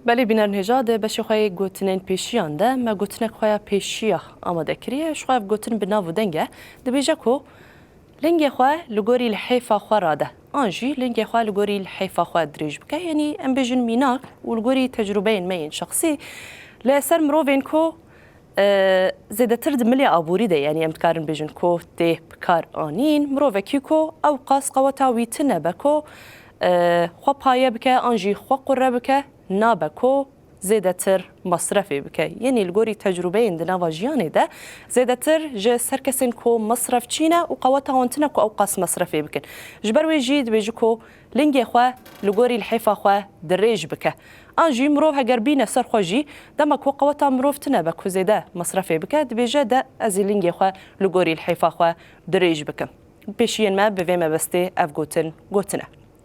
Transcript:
بله بینر نجاده بشه خواه گوتنین پیشیان ده ما گوتنک خواه پیشیه آماده کریه شخواه گوتن بناو دنگه ده بیجه کو لنگ خواه لگوری الحیفه خواه راده آنجی لنگ خواه لگوری الحیفه خواه دریج بکه یعنی ام بیجن میناک و لگوری تجربه مین شخصی لسر مروفین کو زیده ترد ملی آبوری ده یعنی امتکارن بیجن کو ده بکار آنین مروفه کی کو او قاس قواتا ویتنه بکو خو پایه بکه آنجی خو قره بکه نابکو زیده تر مصرفی بکه یعنی الگوری تجربه اندنا و جیانه ده زیده تر جه سرکسین کو مصرف چینه و قواتا هانتنه کو اوقاس مصرفی بکن جبروی جید بیجو کو لنگی خواه لگوری الحیفه خواه دریج بکه آنجی مروف هگر بینه سر خواه دما کو قواتا مروف تنه بکو زیده مصرفی بکه دبیجه ده ازی لنگی خواه لگوری الحیفه خواه دریج بکه پیشین ما به ویم بسته اف گوتنه